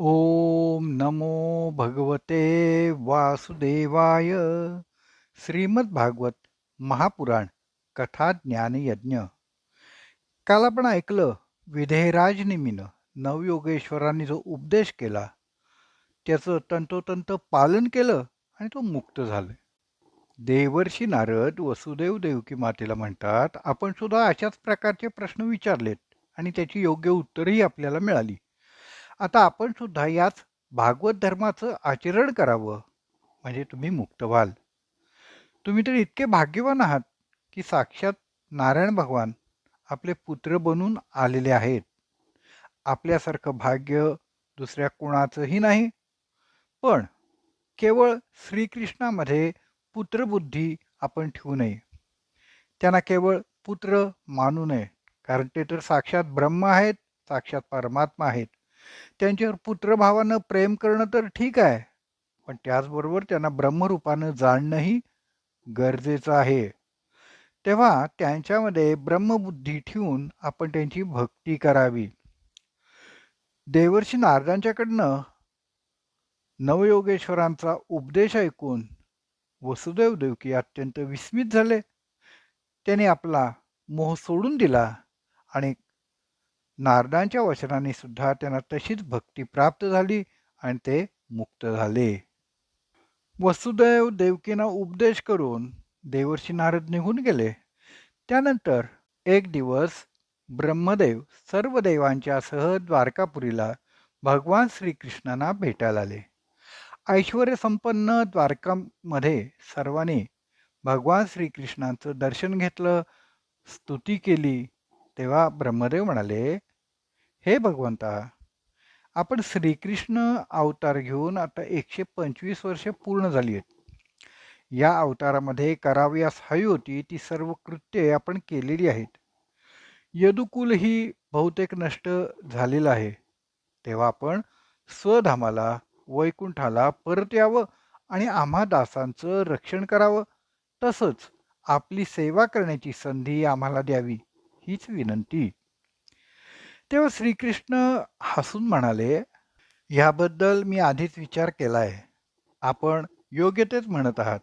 ओम नमो भगवते वासुदेवाय. श्रीमद भागवत महापुराण कथा ज्ञान यज्ञ. काल आपण ऐकलं, विधेयराज निमीनं नवयोगेश्वरांनी जो उपदेश केला त्याचं तंतोतंत पालन केलं आणि तो मुक्त झाले. देवर्षी नारद वसुदेव देवकी मातेला म्हणतात, आपण सुद्धा अशाच प्रकारचे प्रश्न विचारलेत आणि त्याची योग्य उत्तरही आपल्याला मिळाली. आता आपण सुद्धा याच भागवत धर्माचं आचरण करावं, म्हणजे तुम्ही मुक्त व्हाल. तुम्ही तर इतके भाग्यवान आहात की साक्षात नारायण भगवान आपले पुत्र बनून आलेले आहेत. आपल्यासारखं भाग्य दुसऱ्या कोणाचंही नाही. पण केवळ श्रीकृष्णामध्ये पुत्रबुद्धी आपण ठेवू नये. त्यांना केवळ पुत्र मानू नये, कारण ते तर साक्षात ब्रह्म आहेत, साक्षात परमात्मा आहेत. त्यांच्यावर पुत्रभावानं प्रेम करणं तर ठीक आहे, पण त्याचबरोबर त्यांना ब्रह्मरूपानं जाणणंही गरजेचं आहे. तेव्हा त्यांच्यामध्ये ब्रह्मबुद्धी ठेवून आपण त्यांची भक्ती करावी. देवर्षी नारदांच्याकडनं नवयोगेश्वरांचा उपदेश ऐकून वसुदेव देवकी अत्यंत विस्मित झाले. त्याने आपला मोह सोडून दिला आणि नारदांच्या वचनाने सुद्धा त्यांना तशीच भक्ती प्राप्त झाली आणि ते मुक्त झाले. वसुदेव देवकींना उपदेश करून देवर्षी नारद निघून गेले. त्यानंतर एक दिवस ब्रह्मदेव सर्व देवांच्या सह द्वारकापुरीला भगवान श्रीकृष्णांना भेटायला आले. ऐश्वर्य संपन्न द्वारकामध्ये सर्वांनी भगवान श्रीकृष्णांचं दर्शन घेतलं, स्तुती केली. तेव्हा ब्रह्मदेव म्हणाले, हे भगवंता, आपण श्रीकृष्ण अवतार घेऊन आता 125 वर्ष पूर्ण झाली आहेत. या अवतारामध्ये करावयास हवी होती ती सर्व कृत्ये आपण केलेली आहेत. यदुकुल ही बहुतेक नष्ट झालेलं आहे. तेव्हा आपण स्वधामाला वैकुंठाला परत यावं आणि आम्हा दासांचं रक्षण करावं. तसंच आपली सेवा करण्याची संधी आम्हाला द्यावी, हीच विनंती. तेव्हा श्रीकृष्ण हसून म्हणाले, याबद्दल मी आधीच विचार केलाय. आपण योग्य तेच म्हणत आहात.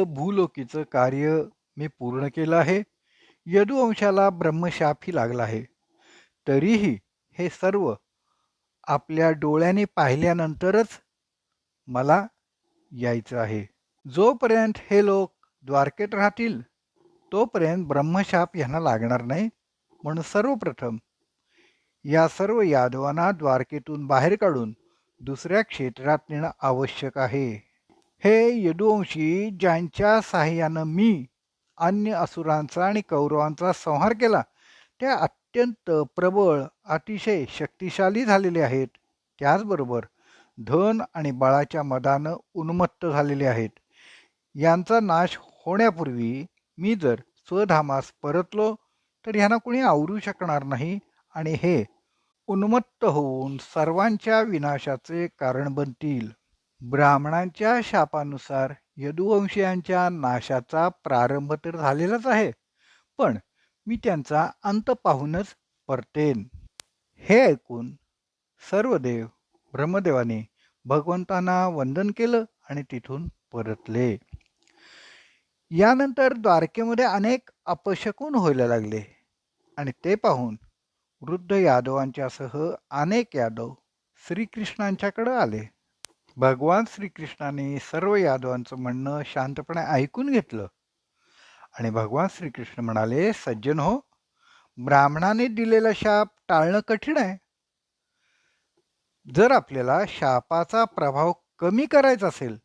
भूलोकीचं कार्य मी पूर्ण केलं आहे. यदुवंशाला ब्रह्मशापही लागला आहे. तरीही हे सर्व आपल्या डोळ्याने पाहिल्यानंतरच मला यायचं आहे. जोपर्यंत हे लोक द्वारकेत राहतील तोपर्यंत ब्रह्मशाप यांना लागणार नाही. म्हणून सर्वप्रथम या सर्व यादवांना द्वारकेतून बाहेर काढून दुसऱ्या क्षेत्रात नेणं आवश्यक आहे. हे यदुवंशी ज्यांच्या साहाय्यानं मी अन्य असुरांचा आणि कौरवांचा संहार केला, त्या अत्यंत प्रबळ, अतिशय शक्तिशाली झालेले आहेत. त्याचबरोबर धन आणि बळाच्या मदानं उन्मत्त झालेले आहेत. यांचा नाश होण्यापूर्वी मी जर स्वधामास परतलो तर ह्यांना कोणी आवरू शकणार नाही आणि हे उन्मत्त होऊन सर्वांच्या विनाशाचे कारण बनतील. ब्राह्मणांच्या शापानुसार यदुवंशीयांच्या नाशाचा प्रारंभ तर झालेलाच आहे, पण मी त्यांचा अंत पाहूनच परतेन. हे ऐकून सर्व देव ब्रह्मदेवाने भगवंतांना वंदन केलं आणि तिथून परतले. यानंतर द्वारकेमध्ये अनेक अपशकुन व्हायला लागले आणि ते पाहून वृद्ध यादवांच्यासह अनेक यादव श्रीकृष्णांच्याकडे आले. भगवान श्रीकृष्णाने सर्व यादवांचं म्हणणं शांतपणे ऐकून घेतलं आणि भगवान श्रीकृष्ण म्हणाले, सज्जन हो, ब्राह्मणाने दिलेला शाप टाळणं कठीण आहे. जर आपल्याला शापाचा प्रभाव कमी करायचा असेल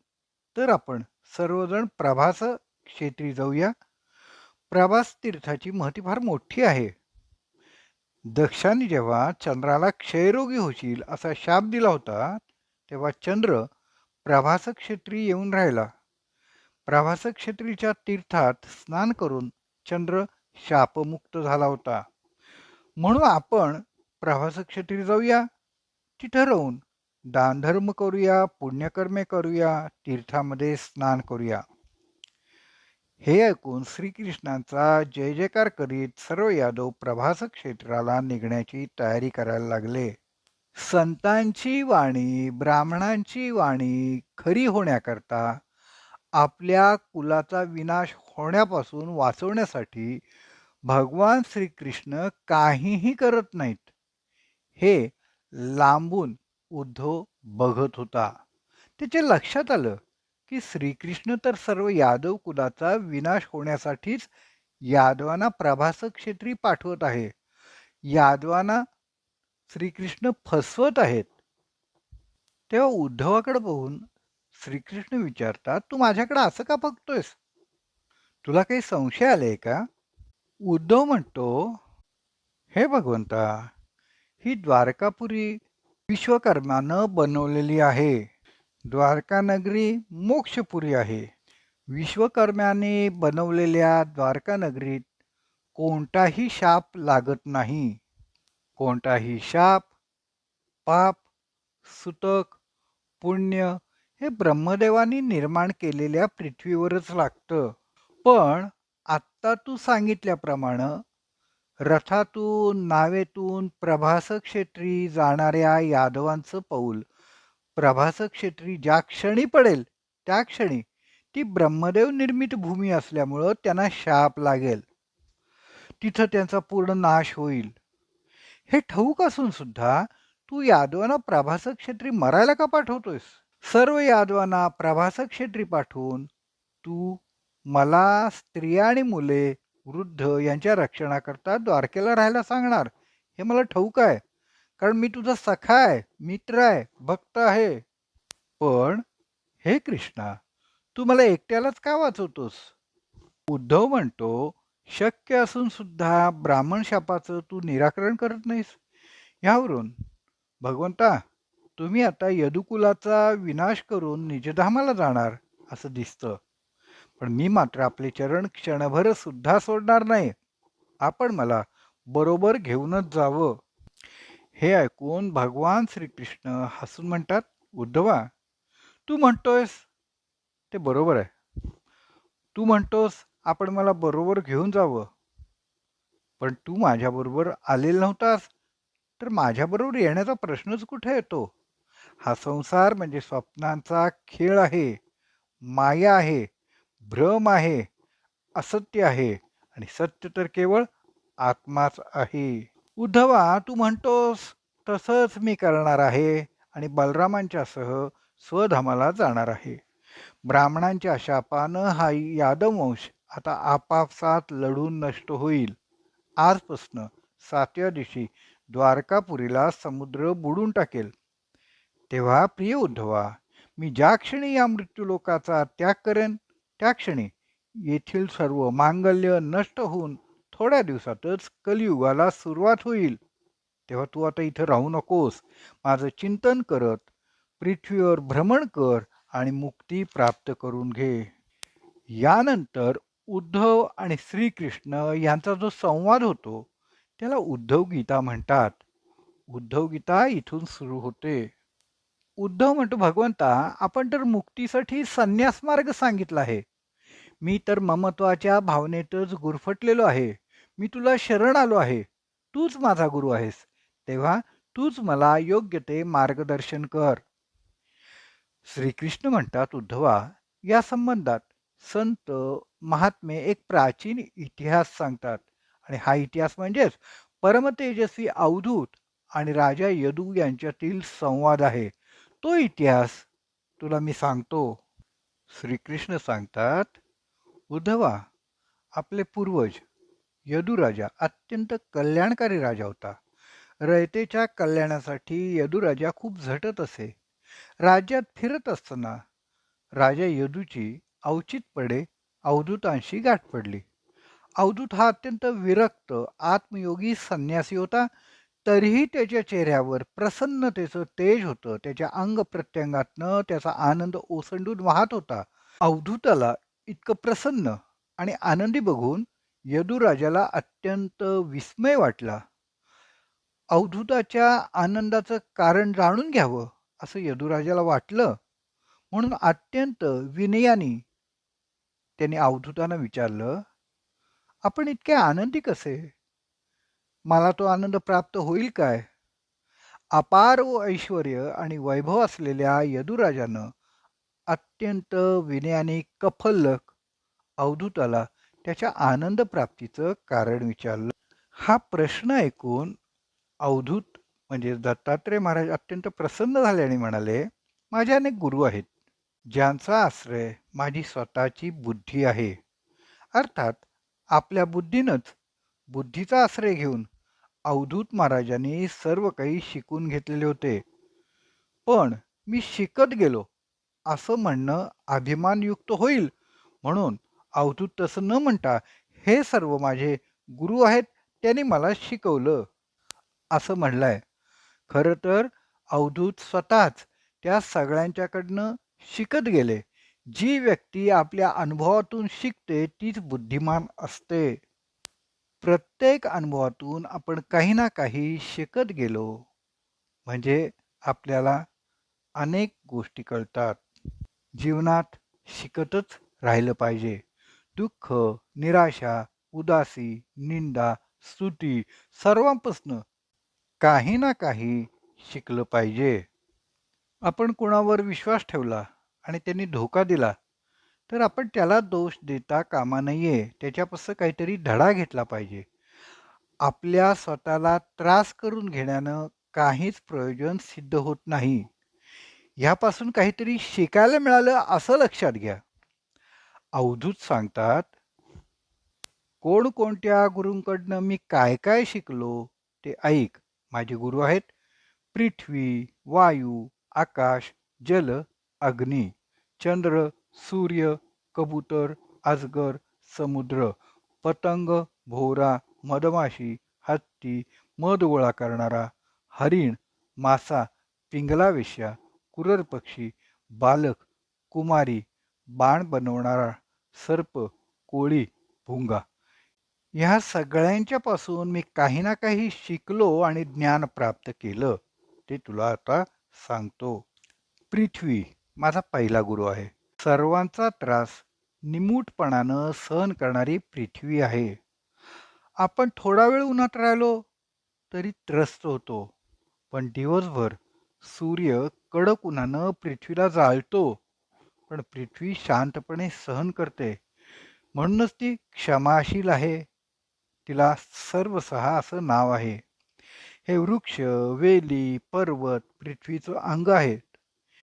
तर आपण सर्वजण प्रभास क्षेत्री जाऊया. प्रभास तीर्थाची महती फार मोठी आहे. दक्षाने जेव्हा चंद्राला क्षयरोगी होशील असा शाप दिला होता, तेव्हा चंद्र प्रभास क्षेत्री येऊन राहिला. प्रभास क्षेत्रीच्या तीर्थात स्नान करून चंद्र शापमुक्त झाला होता. म्हणून आपण प्रभास क्षेत्री जाऊया. तिथं राहून दानधर्म करूया, पुण्यकर्मे करूया, तीर्थामध्ये स्नान करूया. हे ऐकून श्रीकृष्णांचा जय जयकार करीत सर्व यादव प्रभास क्षेत्राला निघण्याची तयारी करायला लागले. संतांची वाणी, ब्राह्मणांची वाणी खरी होण्याकरता आपल्या कुलाचा विनाश होण्यापासून वाचवण्यासाठी भगवान श्रीकृष्ण काहीही करत नाहीत. हे लांबून उद्धव बघत होता. त्याच्या लक्षात आलं की श्रीकृष्ण तर सर्व यादव कुलाचा विनाश होण्यासाठीच यादवांना प्रभासक क्षेत्री पाठवत आहे. यादवांना श्रीकृष्ण फसवत आहेत. तेव्हा उद्धवाकडे बघून श्रीकृष्ण विचारतात, तू माझ्याकडे असं का बघतोयस? तुला काही संशय आलाय का? उद्धव म्हणतो, हे भगवंता, ही द्वारकापुरी विश्वकर्मानं बनवलेली आहे. द्वारका नगरी मोक्षपुरी आहे. विश्वकर्म्याने बनवलेल्या द्वारका नगरीत कोणताही शाप लागत नाही. कोणताही शाप, पाप, सुतक, पुण्य हे ब्रह्मदेवानी निर्माण केलेल्या पृथ्वीवरच लागतं. पण आत्ता तू सांगितल्याप्रमाणे रथातून नावेतून प्रभासक क्षेत्री जाणाऱ्या यादवांचं पाऊल प्रभासक क्षेत्री ज्या क्षणी पडेल त्या क्षणी ती ब्रह्मदेव निर्मित भूमी असल्यामुळं त्यांना शाप लागेल. तिथं त्यांचा पूर्ण नाश होईल. हे ठाऊक असून सुद्धा तू यादवांना प्रभासक क्षेत्री मरायला का पाठवतोयस? सर्व यादवांना प्रभासक क्षेत्री पाठवून तू मला स्त्रिया आणि मुले वृद्ध यांच्या रक्षणाकरता द्वारकेला राहायला सांगणार हे मला ठाऊक आहे. कारण मी तुझा सखा आहे, मित्र आहे, भक्त आहे. पण हे कृष्णा, तू मला एकट्यालाच का वाचवतोस? उद्धव म्हणतो, शक्य असून सुद्धा ब्राह्मण शापाचं तू निराकरण करत नाहीस. यावरून भगवंता, तुम्ही आता यदुकुलाचा विनाश करून निजधामाला जाणार असं दिसतं. पण मी मात्र आपले चरण क्षणभर सुद्धा सोडणार नाही. आपण मला बरोबर घेऊनच जावं. हे ऐकून भगवान श्रीकृष्ण हसून म्हणतात, उद्धवा, तू म्हणतोयस ते बरोबर आहे. तू म्हणतोस आपण मला बरोबर घेऊन जावं. पण तू माझ्याबरोबर आलेला नव्हतास, तर माझ्याबरोबर येण्याचा प्रश्नच कुठे येतो? हा संसार म्हणजे स्वप्नांचा खेळ आहे, माया आहे, भ्रम आहे, असत्य आहे आणि सत्य तर केवळ आत्माच आहे. उद्धवा, तू म्हणतोस तसंच मी करणार आहे आणि बलरामांच्यासह स्वधामाला जाणार आहे. ब्राह्मणांच्या शापानं हा यादव वंश आता आपापसात लढून नष्ट होईल. आजपासनं 7व्या दिवशी द्वारकापुरीला समुद्र बुडून टाकेल. तेव्हा प्रिय उद्धवा, मी ज्या क्षणी या मृत्यूलोकाचा त्याग करेन त्या क्षणी येथील सर्व मांगल्य नष्ट होऊन थोड्या दिवसातच कलियुगाला सुरुवात होईल. तेव्हा तू आता इथं राहू नकोस. माझं चिंतन करत पृथ्वीवर भ्रमण कर आणि मुक्ती प्राप्त करून घे. यानंतर उद्धव आणि श्रीकृष्ण यांचा जो संवाद होतो त्याला उद्धव गीता म्हणतात. उद्धव गीता इथून सुरू होते. उद्धव म्हणतो, भगवंता, आपण तर मुक्तीसाठी संन्यास मार्ग सांगितला आहे. मी तर ममत्वाच्या भावनेतच गुरफटलेलो आहे. मी तुला शरण आलो आहे. तूच माझा गुरु आहेस. तेव्हा तूच मला योग्य ते मार्गदर्शन कर. श्रीकृष्ण म्हणतात, उद्धवा, या संबंधात संत महात्मे एक प्राचीन इतिहास सांगतात. आणि हा इतिहास म्हणजेच परमतेजस्वी अवधूत आणि राजा यदू यांच्यातील संवाद आहे. तो इतिहास तुला मी सांगतो. श्रीकृष्ण सांगतात, उद्धवा, आपले पूर्वज यदुराजा अत्यंत कल्याणकारी राजा होता. रयतेच्या कल्याणासाठी यदुराजा खूप झटत असे. राज्यात फिरत असताना राजा यदूची अवचितपणे अवधूतांशी गाठ पडली. अवधूत हा अत्यंत विरक्त आत्मयोगी संन्यासी होता. तरीही त्याच्या चेहऱ्यावर प्रसन्नतेचं तेज होतं. त्याच्या अंग प्रत्यंगातनं त्याचा आनंद ओसंडून वाहत होता. अवधूताला इतकं प्रसन्न आणि आनंदी बघून यदुराजाला अत्यंत विस्मय वाटला. अवधूताच्या आनंदाचं कारण जाणून घ्यावं असं यदुराजाला वाटलं. म्हणून अत्यंत विनयाने त्याने अवधूतांना विचारलं, आपण इतके आनंदी कसे? मला तो आनंद प्राप्त होईल काय? अपार व ऐश्वर्य आणि वैभव असलेल्या यदुराजानं अत्यंत विनयाने कफल्लक अवधूताला त्याच्या आनंद प्राप्तीचं कारण विचारलं. हा प्रश्न ऐकून अवधूत म्हणजे दत्तात्रय महाराज अत्यंत प्रसन्न झाले आणि म्हणाले, माझे अनेक गुरु आहेत, ज्यांचा आश्रय माझी स्वतःची बुद्धी आहे. अर्थात आपल्या बुद्धीनंच बुद्धीचा आश्रय घेऊन अवधूत महाराजांनी सर्व काही शिकून घेतलेले होते. पण मी शिकत गेलो असं म्हणणं अभिमानयुक्त होईल, म्हणून अवधूत तसं न म्हणता हे सर्व माझे गुरु आहेत, त्यांनी मला शिकवलं असं म्हणलंय. खरं तर अवधूत स्वतःच त्या सगळ्यांच्याकडनं शिकत गेले. जी व्यक्ती आपल्या अनुभवातून शिकते तीच बुद्धिमान असते. प्रत्येक अनुभवातून आपण काही ना काही शिकत गेलो म्हणजे आपल्याला अनेक गोष्टी कळतात. जीवनात शिकतच राहिलं पाहिजे. दुःख, निराशा, उदासी, निंदा, स्तुती सर्वांपासून काही ना काही शिकलं पाहिजे. आपण कोणावर विश्वास ठेवला आणि त्यांनी धोका दिला तर आपण त्याला दोष देता कामा नये. त्याच्यापासून काहीतरी धडा घेतला पाहिजे. आपल्या स्वतःला त्रास करून घेण्यानं काहीच प्रयोजन सिद्ध होत नाही. ह्यापासून काहीतरी शिकायला मिळालं असं लक्षात घ्या. अवधूत सांगतात, कोणकोणत्या गुरूंकडनं मी काय काय शिकलो ते ऐक. माझे गुरु आहेत पृथ्वी, वायू, आकाश, जल, अग्नी, चंद्र, सूर्य, कबूतर, अजगर, समुद्र, पतंग, भोवरा, मधमाशी, हत्ती, मध गोळा करणारा, हरिण, मासा, पिंगला वेश्या, कुरर पक्षी, बालक, कुमारी, बाण बनवणारा, सर्प, कोळी, भुंगा. ह्या सगळ्यांच्या पासून मी काही ना काही शिकलो आणि ज्ञान प्राप्त केलं. ते तुला आता सांगतो. पृथ्वी माझा पहिला गुरु आहे. सर्वांचा त्रास निमूटपणानं सहन करणारी पृथ्वी आहे. आपण थोडा वेळ उन्हात राहिलो तरी त्रस्त होतो, पण दिवसभर सूर्य कडक उन्हानं पृथ्वीला जाळतो, पण पृथ्वी शांतपणे सहन करते. म्हणूनच ती क्षमाशील आहे. तिला सर्वसहा असं नाव आहे. हे वृक्ष, वेली, पर्वत पृथ्वीचं अंग आहेत.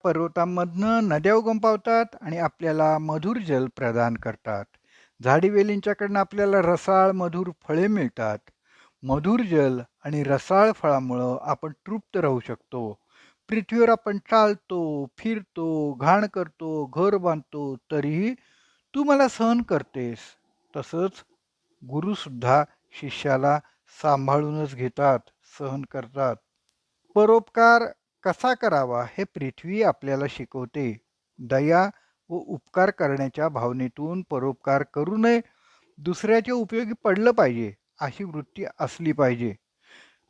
पर्वतांमधनं नद्या उगम पावतात आणि आपल्याला मधुर जल प्रदान करतात. झाडीवेलींच्याकडनं आपल्याला रसाळ मधुर फळे मिळतात. मधुर जल आणि रसाळ फळामुळं आपण तृप्त राहू शकतो. पृथ्वीवर आपण चालतो, फिरतो, घाण करतो, घर बांधतो, तरीही तू मला सहन करतेस. तसंच गुरुसुद्धा शिष्याला सांभाळूनच घेतात, सहन करतात. परोपकार कसा करावा हे पृथ्वी आपल्याला शिकवते. दया व उपकार करण्याच्या भावनेतून परोपकार करू नये. दुसऱ्याच्या उपयोगी पडलं पाहिजे अशी वृत्ती असली पाहिजे.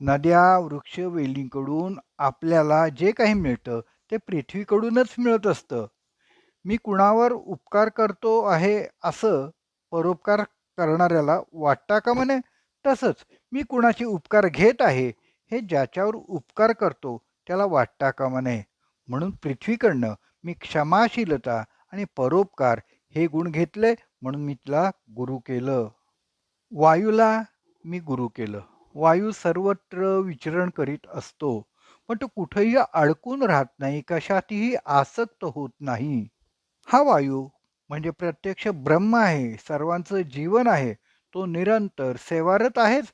नद्या, वृक्ष, वेलींकडून आपल्याला जे काही मिळतं ते पृथ्वीकडूनच मिळत असतं. मी कुणावर उपकार करतो आहे असं परोपकार करणाऱ्याला वाटता का म्हणे. तसंच मी कुणाचे उपकार घेत आहे हे ज्याच्यावर उपकार करतो त्याला वाटता का म्हणे. म्हणून पृथ्वीकडनं मी क्षमाशीलता आणि परोपकार हे गुण घेतले, म्हणून मी तिला गुरु केलं. वायूला मी गुरु केलं. वायू सर्वत्र विचरण करीत असतो, पण तो कुठेही अडकून राहत नाही, कशातही आसक्त होत नाही. हा वायू म्हणजे प्रत्यक्ष ब्रह्म आहे, सर्वांचं जीवन आहे. तो निरंतर सेवारत आहेच,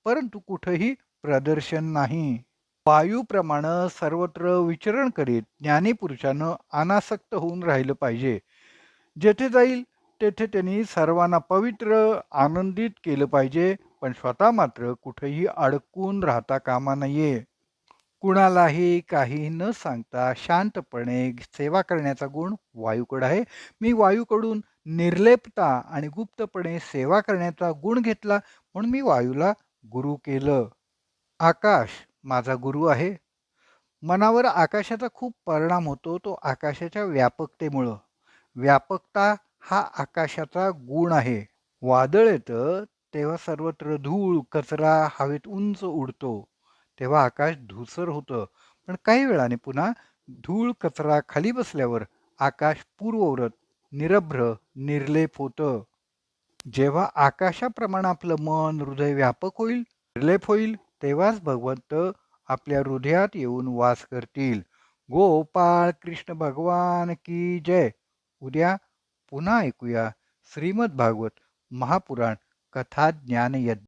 परंतु कुठेही प्रदर्शन नाही. वायूप्रमाणे सर्वत्र विचरण करीत ज्ञानी पुरुषानं अनासक्त होऊन राहिलं पाहिजे. जेथे जाईल तेथे त्यांनी सर्वांना पवित्र आनंदित केलं पाहिजे, पण स्वतः मात्र कुठेही अडकून राहता कामा नये. कुणालाही काही न सांगता शांतपणे सेवा करण्याचा गुण वायूकडे आहे. मी वायूकडून निर्लेपता आणि गुप्तपणे सेवा करण्याचा गुण घेतला, म्हणून मी वायूला गुरु केलं. आकाश माझा गुरु आहे. मनावर आकाशाचा खूप परिणाम होतो, तो आकाशाच्या व्यापकतेमुळं. व्यापकता हा आकाशाचा गुण आहे. वादळ येतं तेव्हा सर्वत्र धूळ कचरा हवेत उंच उडतो. तेव्हा आकाश धूसर होतं, पण काही वेळाने पुन्हा धूळ कचरा खाली बसल्यावर आकाश पूर्ववत निरभ्र निर्लेप होतं. जेव्हा आकाशाप्रमाणे आपलं मन हृदय व्यापक होईल, निर्लेप होईल, तेव्हाच भगवंत आपल्या हृदयात येऊन वास करतील. गोपाळ कृष्ण भगवान की जय. उद्या पुन्हा ऐकूया श्रीमद भागवत महापुराण कथा ज्ञान यज्ञ.